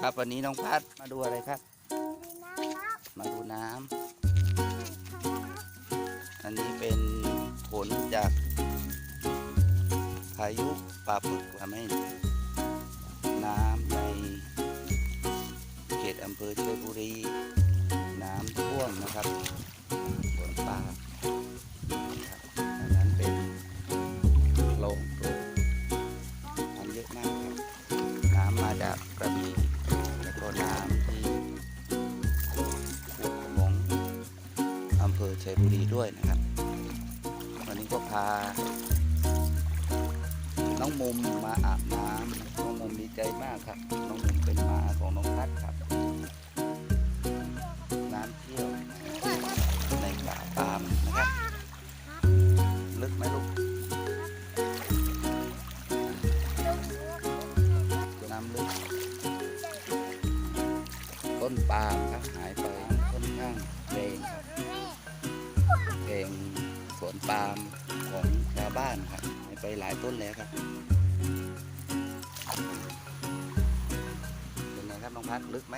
ครับวันนี้น้องพัดมาดูอะไรครับมาดูน้ำอันนี้เป็นผลจากพายุปลาปึกทำให้น้ำในเขตอำเภอชัยบุรีน้ำท่วมนะครับสวนปลาครับอันนั้นเป็นโรงโปรยน้ำเยอะมากครับน้ำมาจากกระบี่แล้วก็น้ำที่ของอำเภอชัยบุรีด้วยนะครับวันนี้ก็พาน้องมุมมาอาบน้ำน้องมุมดีใจมากครับน้องมุมเป็นหมาของน้องพัดครับน้ำเที่ยวในป่าปาล์มนะครับลึกไหมลูกน้ำลึกต้นปาล์มครับหายไปค่อนข้างแรงครับแรงสวนปาล์มของชาวบ้านครับหายไปหลายต้นแล้วครับเป็นไงครับน้องพัดลึกไหม